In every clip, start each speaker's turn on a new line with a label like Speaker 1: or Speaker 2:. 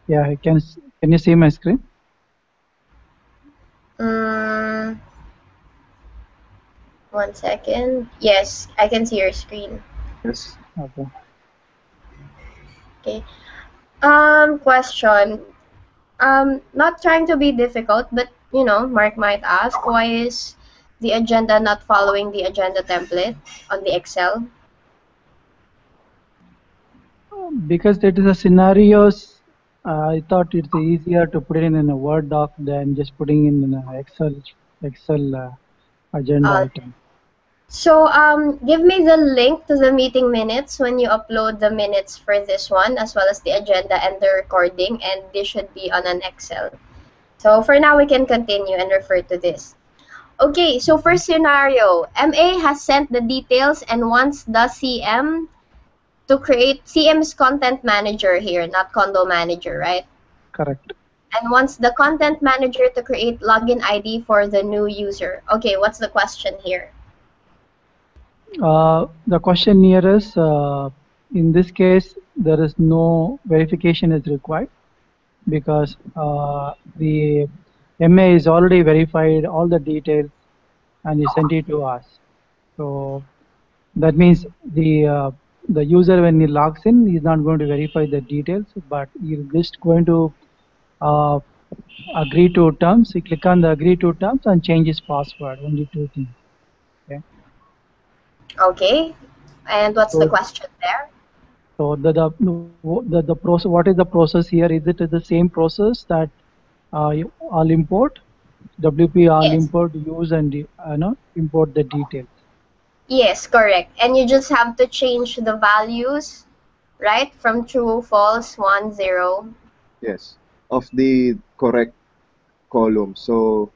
Speaker 1: Yeah, can you see my screen?
Speaker 2: One second. Yes, I can see your screen.
Speaker 3: Yes.
Speaker 1: Okay.
Speaker 2: Okay. Question. Not trying to be difficult, but Mark might ask, why is the agenda not following the agenda template on the Excel?
Speaker 1: Because it is a scenarios, I thought it's easier to put it in a Word doc than just putting in an Excel agenda
Speaker 2: Uh,
Speaker 1: item.
Speaker 2: so give me the link to the meeting minutes when you upload the minutes for this one, as well as the agenda and the recording, and this should be on an Excel. So for now, we can continue and refer to this. Okay, so first scenario, MA has sent the details and wants the CM to create. CM is content manager here, not condo manager, right?
Speaker 1: Correct.
Speaker 2: And wants the content manager to create login ID for the new user. Okay, what's the question here?
Speaker 1: The question here is, in this case, there is no verification is required because the MA is already verified all the details and he sent it to us. So that means the user, when he logs in, he's not going to verify the details, but he's just going to uh, agree to terms. He click on the agree to terms and change his password. Only two things. Okay.
Speaker 2: Okay, and what's the
Speaker 1: So
Speaker 2: question there?
Speaker 1: so the process. What is the process here? Is it the same process that all import, WP all
Speaker 2: Yes,
Speaker 1: import, use and import the details.
Speaker 2: yes, correct. And you just have to change the values, right? From true, false, 1, 0.
Speaker 3: Yes. Of the correct column. So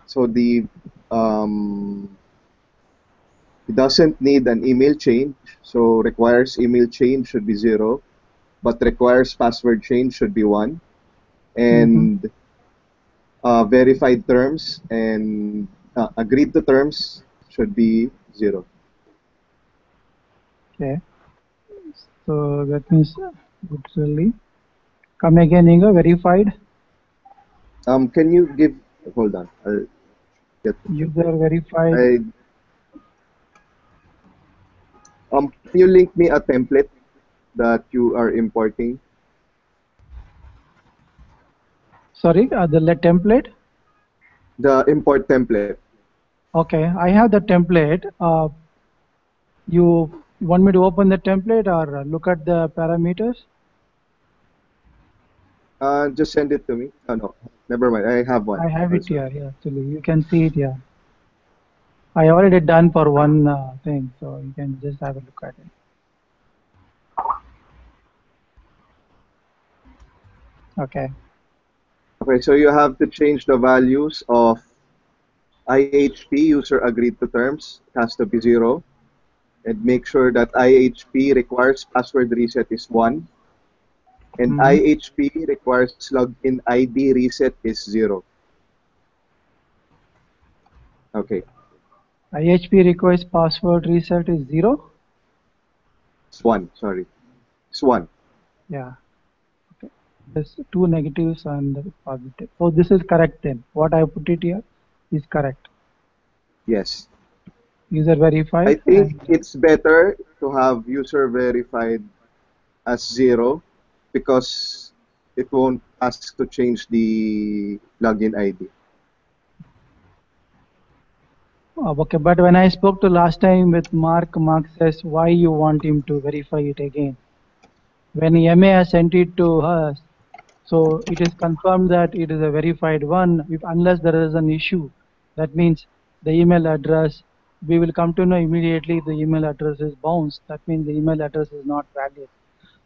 Speaker 3: so the um it doesn't need an email change. So requires email change should be 0, but requires password change should be 1,
Speaker 1: Mm-hmm.
Speaker 3: and verified terms and agreed to terms should be 0.
Speaker 1: Okay. So that means literally. Come again, Inga, verified.
Speaker 3: Can you give? Hold on. I'll get the
Speaker 1: User
Speaker 3: template.
Speaker 1: verified.
Speaker 3: I Can you link me a template that you are importing?
Speaker 1: Sorry, the template.
Speaker 3: The import template.
Speaker 1: Okay, I have the template. You want me to open the template or look at the parameters?
Speaker 3: Just send it to me. Oh no, never mind. I have one
Speaker 1: I have it
Speaker 3: also.
Speaker 1: here. Yeah, actually, you can see it here. I already done for one thing, so you can just have a look at it. Okay.
Speaker 3: Okay, so you have to change the values of IHP, user agreed to terms. It has to be 0. And make sure that IHP requires password reset is 1. And
Speaker 1: Mm-hmm.
Speaker 3: IHP requires login ID reset is 0. Okay,
Speaker 1: IHP requires password reset is 0.
Speaker 3: it's 1. Sorry, it's 1.
Speaker 1: Yeah. Okay. There's two negatives and the positive. So this is correct then. What I put it here is correct.
Speaker 3: Yes.
Speaker 1: User
Speaker 3: I
Speaker 1: verified
Speaker 3: think
Speaker 1: and
Speaker 3: it's better to have user verified as 0 because it won't ask to change the login ID.
Speaker 1: okay. But when I spoke to last time with Mark, Mark says why you want him to verify it again. When MA has sent it to us, so it is confirmed that it is a verified one. If unless there is an issue, that means the email address, we will come to know immediately the email address is bounced. That means the email address is not valid.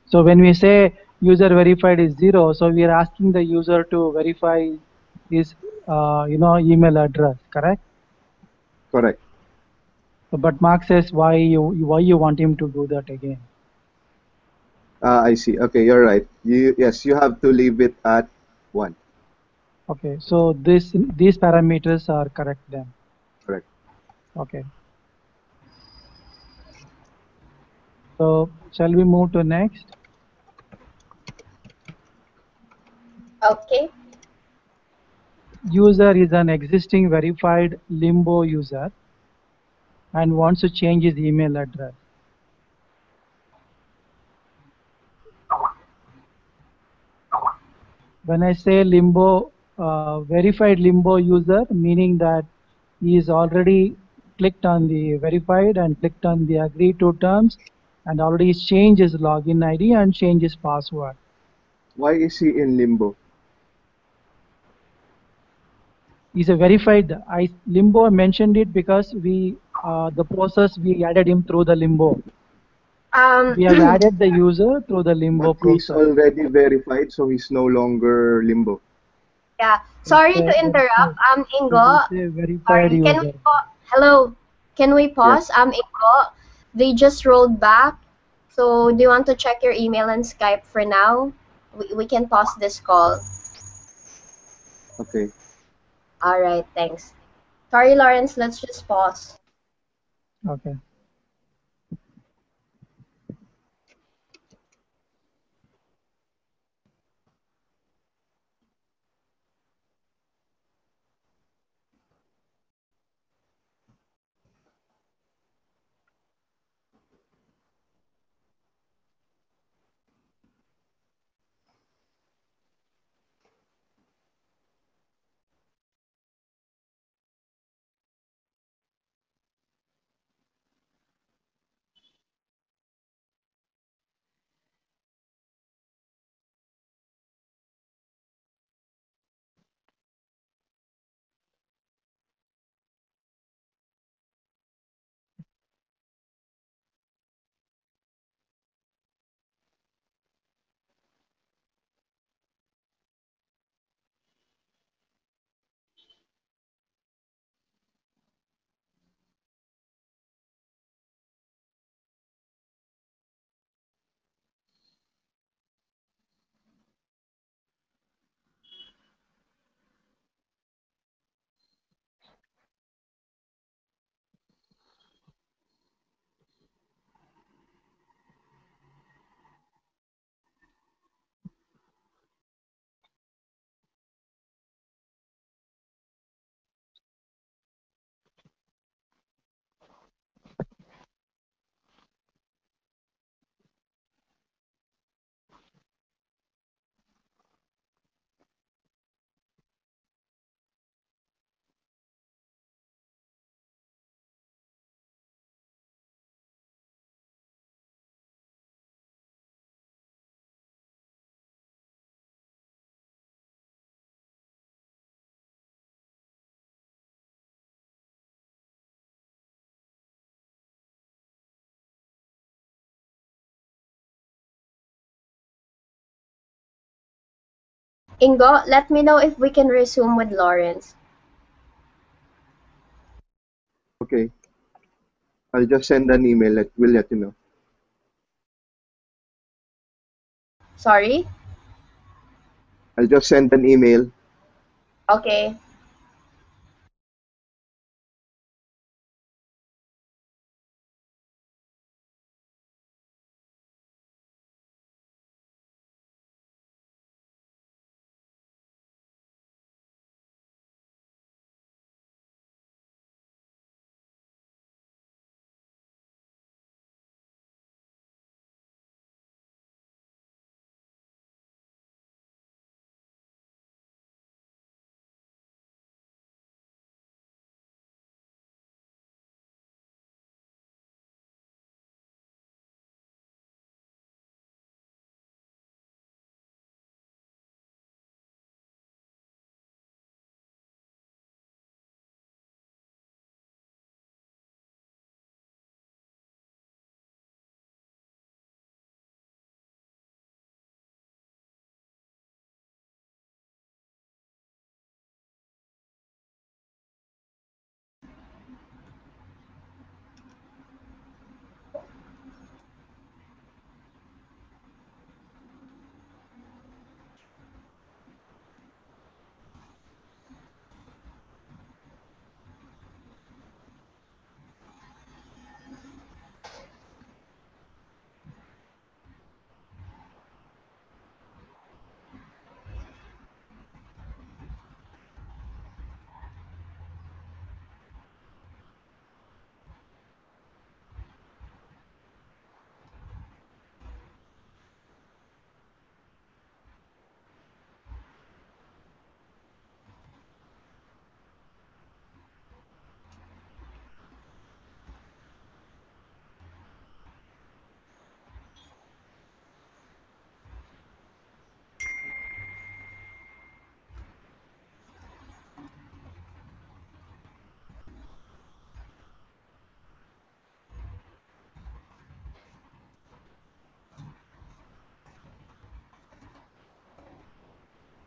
Speaker 1: So when we say user verified is 0, so we are asking the user to verify his email address, correct?
Speaker 3: Correct.
Speaker 1: But Mark says why you want him to do that again.
Speaker 3: I see. Okay, you're right. Yes, you have to leave it at 1.
Speaker 1: Okay, so these parameters are correct then.
Speaker 3: Correct.
Speaker 1: Okay. So shall we move to next?
Speaker 2: Okay.
Speaker 1: User is an existing verified Limbo user and wants to change his email address. When I say Limbo, verified Limbo user, meaning that he is already clicked on the verified and clicked on the agree to terms and already changed his login ID and changed his password.
Speaker 3: Why is he in limbo?
Speaker 1: He's a verified. Limbo mentioned it because the process we added him through the Limbo.
Speaker 2: Um,
Speaker 1: We have added the user through the Limbo
Speaker 3: But he's
Speaker 1: process.
Speaker 3: already verified, so he's no longer limbo.
Speaker 2: yeah.
Speaker 1: It's
Speaker 2: Sorry
Speaker 1: a
Speaker 2: to interrupt.
Speaker 1: verified.
Speaker 2: Ingo.
Speaker 1: It's a verified
Speaker 2: Sorry. Can we
Speaker 1: user.
Speaker 2: Hello. Can we pause?
Speaker 3: Yes.
Speaker 2: Ingo. They just rolled back. So do you want to check your email and Skype for now? We can pause this call.
Speaker 3: Okay.
Speaker 2: All right. Thanks. Sorry, Lawrence. Let's just pause.
Speaker 1: Okay.
Speaker 2: Ingo, let me know if we can resume with Lawrence.
Speaker 3: Okay. I'll just send an email. We'll let you know.
Speaker 2: Sorry?
Speaker 3: I'll just send an email.
Speaker 2: Okay.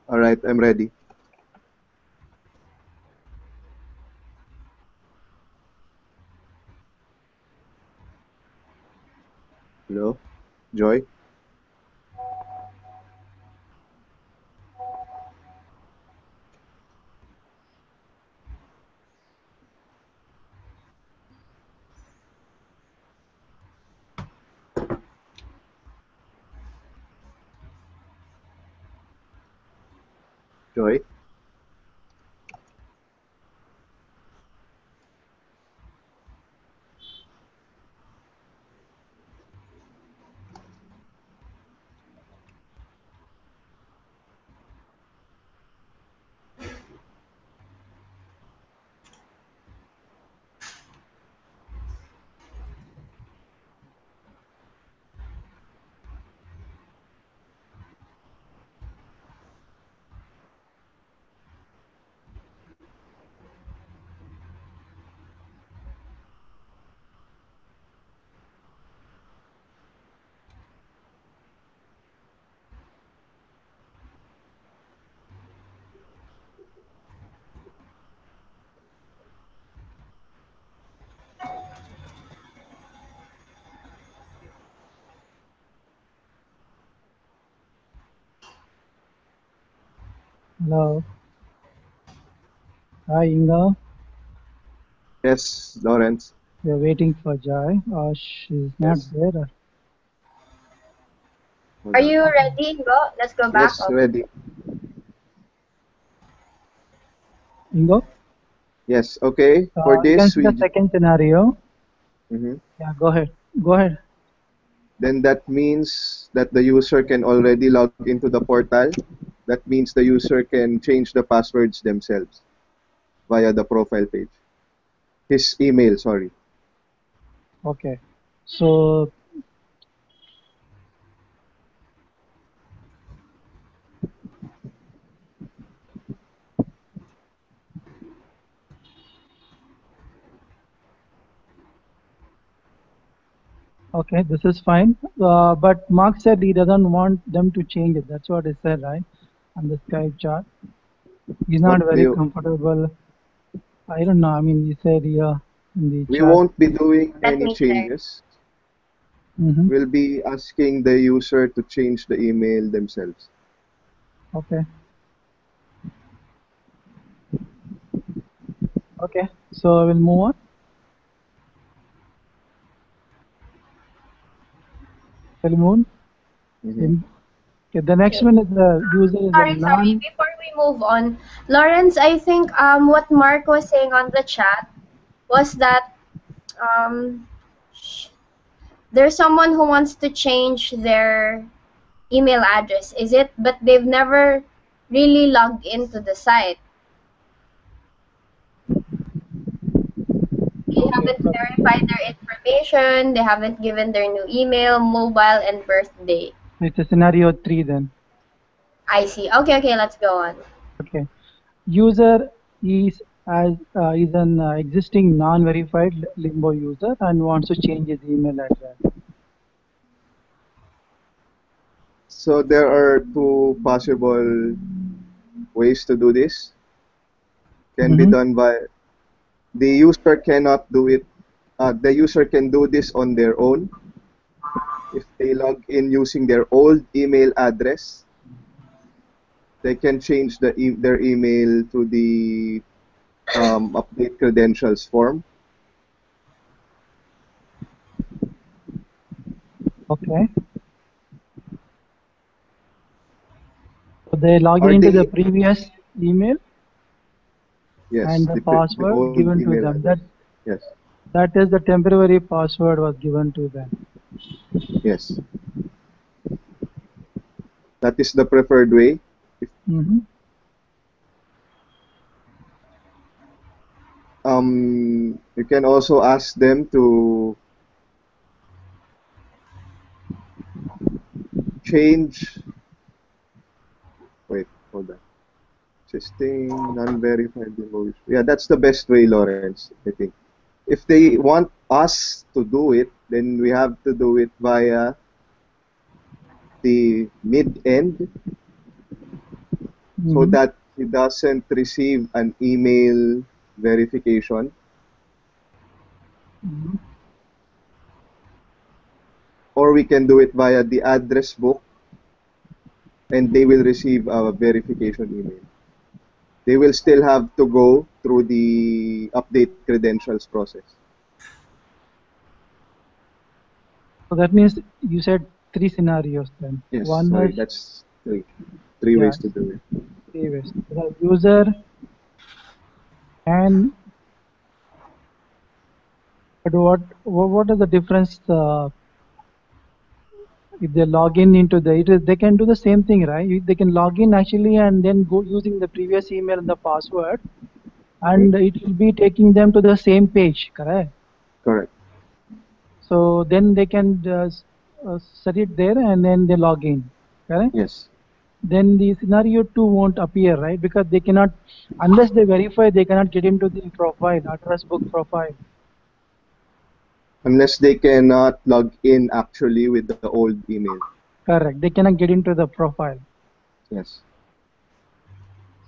Speaker 3: All right, I'm ready. Hello, Joy. Joy.
Speaker 1: Hello. Hi, Inga.
Speaker 3: Yes, Lawrence.
Speaker 1: We are waiting for Joy. She's not
Speaker 3: Yes.
Speaker 1: there.
Speaker 3: Hold
Speaker 2: Are
Speaker 3: on.
Speaker 2: you ready? Go. Let's go back.
Speaker 3: Yes, ready.
Speaker 1: Ingo,
Speaker 3: Yes. Okay. For
Speaker 1: you can
Speaker 3: this,
Speaker 1: see the second scenario.
Speaker 3: Mhm.
Speaker 1: Yeah, go ahead. Go ahead.
Speaker 3: Then that means that the user can already log into the portal. That means the user can change the passwords themselves via the profile page. His email, sorry.
Speaker 1: Okay. So, okay, this is fine. But Mark said he doesn't want them to change it. That's what he said, right? On the Skype chat. He's not
Speaker 3: What do
Speaker 1: very
Speaker 3: you?
Speaker 1: comfortable. I don't know. I mean, he said here in the
Speaker 3: We
Speaker 1: chat.
Speaker 3: won't be doing
Speaker 2: Let
Speaker 3: any
Speaker 2: me check.
Speaker 3: changes.
Speaker 1: Mm-hmm.
Speaker 3: We'll be asking the user to change the email themselves.
Speaker 1: Okay. Okay. So we'll move on. We'll move on.
Speaker 3: Mhm.
Speaker 1: Okay, the next one is the user is a
Speaker 2: Sorry.
Speaker 1: non.
Speaker 2: Before we move on, Lawrence, I think what Mark was saying on the chat was that um there's someone who wants to change their email address. Is it? But they've never really logged into the site. They
Speaker 1: Okay.
Speaker 2: haven't verified their information. They haven't given their new email, mobile, and birthday.
Speaker 1: It's a scenario 3 then.
Speaker 2: I see. Okay. Let's go on.
Speaker 1: Okay. User is an existing non-verified Limbo user and wants to change his email address.
Speaker 3: So there are two possible ways to do this. Can be
Speaker 1: Mm-hmm.
Speaker 3: done by the user cannot do it. The user can do this on their own if they log in using their old email address. They can change their email to the update credentials form.
Speaker 1: Okay. So they log in
Speaker 3: Are
Speaker 1: into the
Speaker 3: they?
Speaker 1: previous email
Speaker 3: Yes,
Speaker 1: and the
Speaker 3: the
Speaker 1: password
Speaker 3: old
Speaker 1: given to
Speaker 3: email
Speaker 1: them.
Speaker 3: address. Yes,
Speaker 1: That is the temporary password was given to them.
Speaker 3: yes. That is the preferred way.
Speaker 1: Mm-hmm.
Speaker 3: You can also ask them to change. Wait, hold on. Existing non-verified invoice. Yeah, that's the best way, Lawrence, I think. If they want us to do it, then we have to do it via the mid-end so that he doesn't receive an email verification. Or we can do it via the address book and they will receive a verification email. They will still have to go through the update credentials process.
Speaker 1: So that means you said 3 scenarios then.
Speaker 3: Yes,
Speaker 1: One
Speaker 3: sorry,
Speaker 1: is
Speaker 3: that's three ways to do it.
Speaker 1: 3 ways. The user can, but what is the difference if they log in into they can do the same thing, right? They can log in actually and then go using the previous email and the password, and it will be taking them to the same page, correct?
Speaker 3: Correct.
Speaker 1: So then they can set it there and then they log in, correct?
Speaker 3: Yes.
Speaker 1: Then the scenario 2 won't appear, right? Because they cannot, unless they verify, they cannot get into the profile, address book profile.
Speaker 3: Unless they cannot log in actually with the old email.
Speaker 1: Correct. They cannot get into the profile.
Speaker 3: Yes.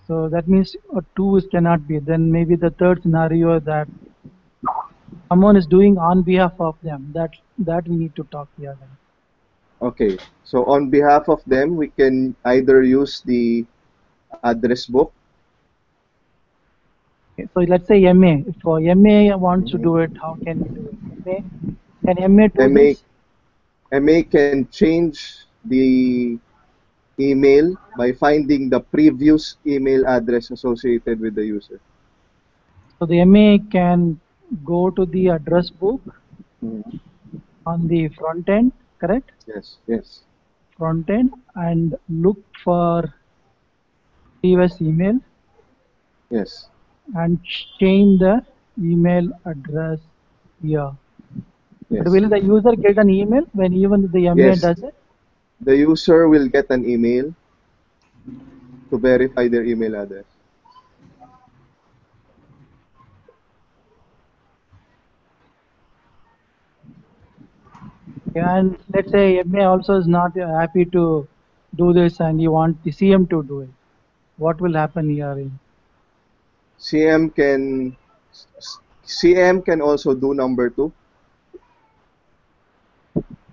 Speaker 1: So that means 2 cannot be. Then maybe the third scenario that someone is doing on behalf of them. That we need to talk here. Then.
Speaker 3: Okay. So on behalf of them, we can either use the address book.
Speaker 1: Okay, so let's say MA. If MA wants to do it, how can we do it? Can MA do this?
Speaker 3: MA can change the email by finding the previous email address associated with the user.
Speaker 1: So the MA can go to the address book on the front end, correct?
Speaker 3: Yes, yes.
Speaker 1: Front end and look for previous email.
Speaker 3: Yes.
Speaker 1: And change the email address here.
Speaker 3: Yes.
Speaker 1: But will the user get an email when even the MA does it?
Speaker 3: The user will get an email to verify their email address.
Speaker 1: And let's say MA also is not happy to do this and you want the CM to do it. What will happen here?
Speaker 3: CM can also do number 2.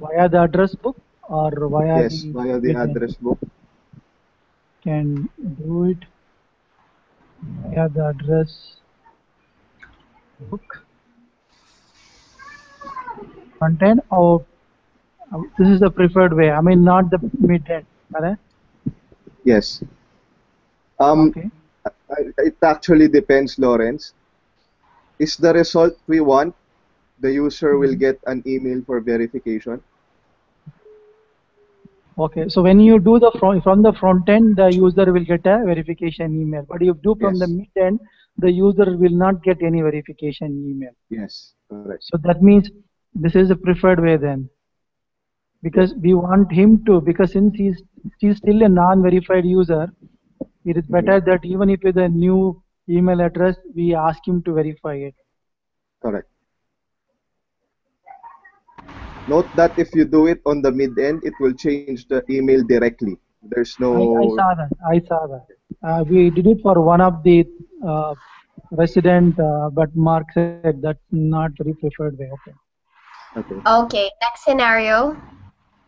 Speaker 1: Via the address book or via
Speaker 3: via the address book.
Speaker 1: Can do it via the address book. Front end or this is the preferred way. I mean, not the mid end, correct?
Speaker 3: Yes.
Speaker 1: Okay.
Speaker 3: It actually depends, Lawrence. Is the result we want, the user will get an email for verification.
Speaker 1: Okay, so when you do from the front end, the user will get a verification email. But if you do from the mid end, the user will not get any verification email.
Speaker 3: Yes, correct.
Speaker 1: So that means this is the preferred way then. Because we want him to, because since he's still a non-verified user, it is better that even if it's a new email address, we ask him to verify it.
Speaker 3: Correct. Note that if you do it on the mid-end, it will change the email directly. There's no...
Speaker 1: I saw that. We did it for one of the resident, but Mark said that's not very preferred way.
Speaker 2: Okay, next scenario.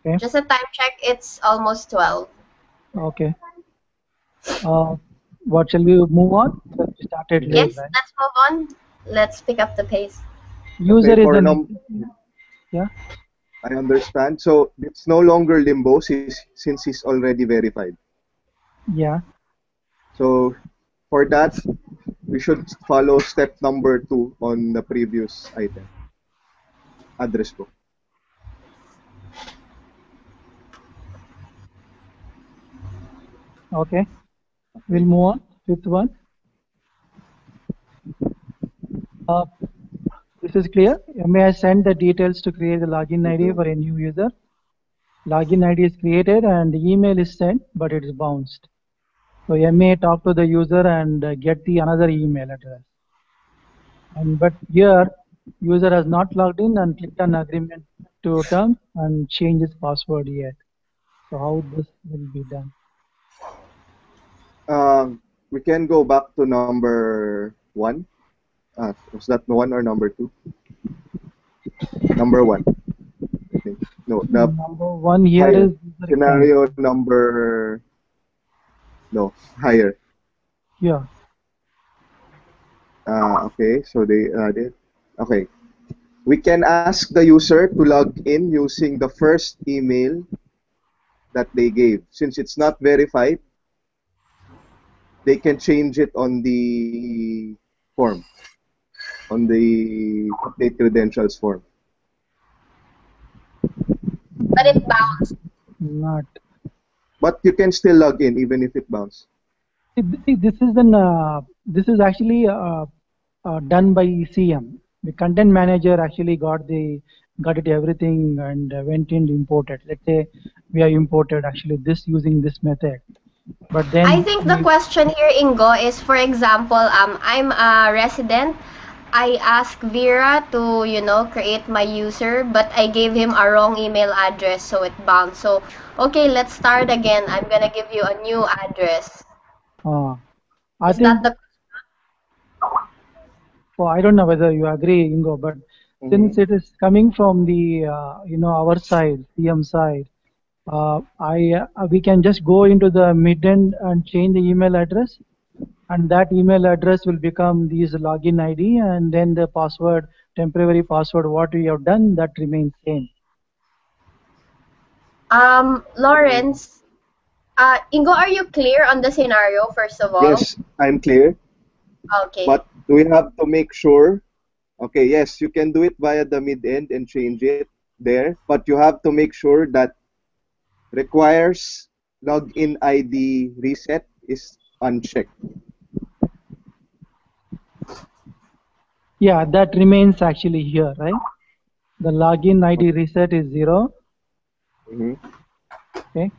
Speaker 1: Okay.
Speaker 2: Just a time check, it's almost 12.
Speaker 1: Okay. What shall we move on? We started late,
Speaker 2: yes,
Speaker 1: right?
Speaker 2: let's move on. Let's pick up the pace.
Speaker 1: User is yeah.
Speaker 3: I understand. So it's no longer limbo since he's already verified.
Speaker 1: Yeah.
Speaker 3: So for that, we should follow step number 2 on the previous item. Address book.
Speaker 1: Okay. We'll move on. Fifth one. This is clear. MA has sent the details to create the login ID for a new user. Login ID is created and the email is sent, but it is bounced. So MA talk to the user and get the another email address. But here, user has not logged in and clicked on agreement to terms and change his password yet. So how this will be done?
Speaker 3: We can go back to number 1. Was that one or number 2? Number 1, I think. No, the
Speaker 1: Number one here
Speaker 3: higher.
Speaker 1: is user account.
Speaker 3: Scenario number, no, higher.
Speaker 1: Yeah.
Speaker 3: Okay, so they added. Okay. We can ask the user to log in using the first email that they gave. Since it's not verified, they can change it on the form, on the update credentials form.
Speaker 2: But it bounced.
Speaker 1: Not.
Speaker 3: But you can still log in even if it bounced.
Speaker 1: See, this is actually done by CM. The content manager actually got it everything and went in imported. Let's say we have imported actually this using this method. But then
Speaker 2: I think the question here, Ingo, is, for example, I'm a resident. I asked Vera to, create my user, but I gave him a wrong email address, so it bounced. So, okay, let's start again. I'm gonna give you a new address.
Speaker 1: I
Speaker 2: Is
Speaker 1: think
Speaker 2: that the
Speaker 1: I don't know whether you agree, Ingo, but since it is coming from the our side, CM side, we can just go into the mid-end and change the email address, and that email address will become these login ID, and then the password, temporary password, what we have done, that remains same.
Speaker 2: Lawrence? Ingo, are you clear on the scenario, first of all?
Speaker 3: Yes, I'm clear.
Speaker 2: Okay.
Speaker 3: But we have to make sure, okay, yes, you can do it via the mid-end and change it there, but you have to make sure that requires login ID reset is unchecked.
Speaker 1: Yeah, that remains actually here, right? The login ID reset is 0. Okay.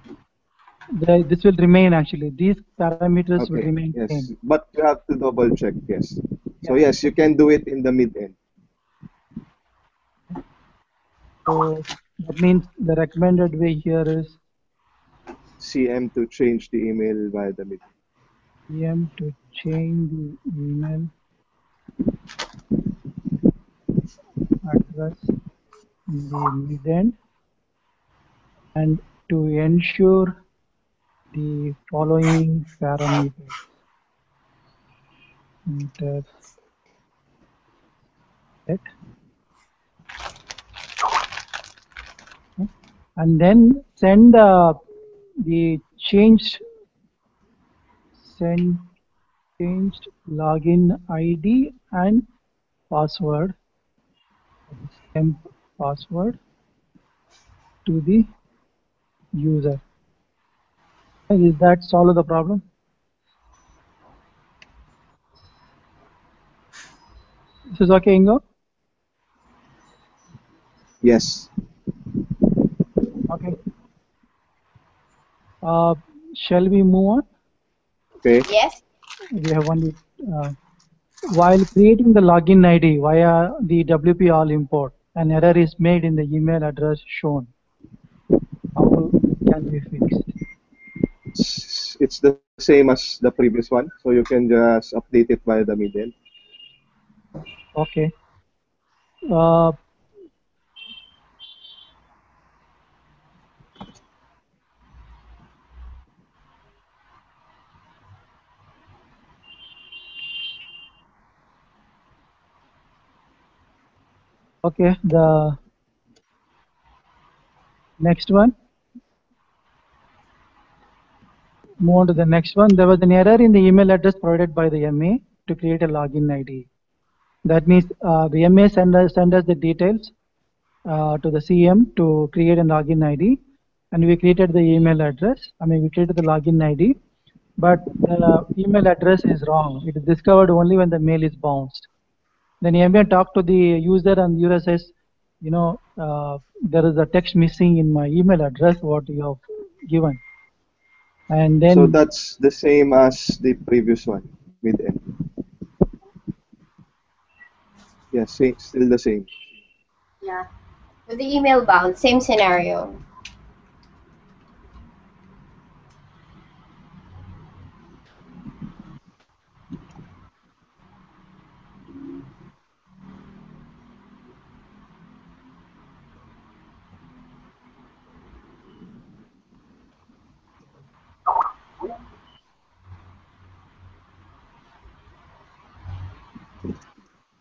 Speaker 1: This will remain actually. These parameters will remain
Speaker 3: yes,
Speaker 1: same.
Speaker 3: but you have to double check, yes. So yes, you can do it in the mid-end.
Speaker 1: So that means the recommended way here is
Speaker 3: CM to change the email via the mid-end.
Speaker 1: CM to change the email address in the mid-end, and to ensure the following parameters. Enter set. And then send the changed login ID and password, temp password, to the user. Is that solve the problem? This is okay, Ingo?
Speaker 3: Yes.
Speaker 1: Okay. Shall we move on?
Speaker 3: Okay.
Speaker 2: Yes.
Speaker 1: We have only while creating the login ID via the WP all import, an error is made in the email address shown. How can be fixed?
Speaker 3: It's the same as the previous one, so you can just update it via the mid-end.
Speaker 1: Okay. Okay, the next one. Move on to the next one. There was an error in the email address provided by the MA to create a login ID. That means the MA send us the details to the CM to create a login ID, and we created the email address. We created the login ID, but the email address is wrong. It is discovered only when the mail is bounced. Then MA talked to the user, and the user says, there is a text missing in my email address, what you have given. And then
Speaker 3: so that's the same as the previous one, mid-end. Yeah, still the same.
Speaker 2: Yeah. With the email bound, same scenario.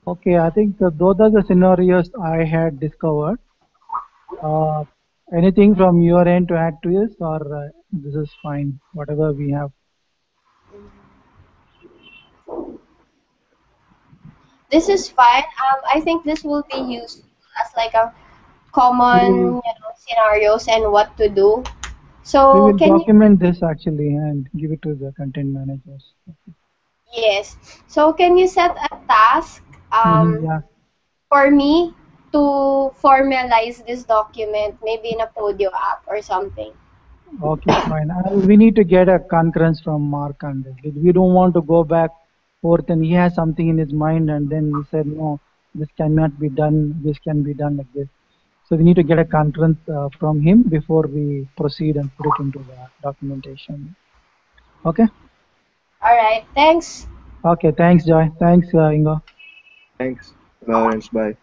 Speaker 1: Okay, I think those are the scenarios I had discovered. Uh, Anything from your end to add to this, or this is fine, whatever we have?
Speaker 2: This is fine. I think this will be useful as like a
Speaker 1: We,
Speaker 2: common, scenarios and what to do.
Speaker 1: we
Speaker 2: So
Speaker 1: will
Speaker 2: can you?
Speaker 1: document this actually and give it to the content managers.
Speaker 2: Yes. So can you set a task
Speaker 1: Yeah.
Speaker 2: for me to formalize this document, maybe in a Podio app or something?
Speaker 1: Okay, fine. We need to get a concurrence from Mark on this. We don't want to go back forth and he has something in his mind and then he said, no, this cannot be done, this can be done like this. So we need to get a concurrence from him before we proceed and put it into the documentation. Okay?
Speaker 2: All right. Thanks.
Speaker 1: Okay, thanks, Joy. Thanks, Ingo.
Speaker 3: Thanks, Lawrence. Bye.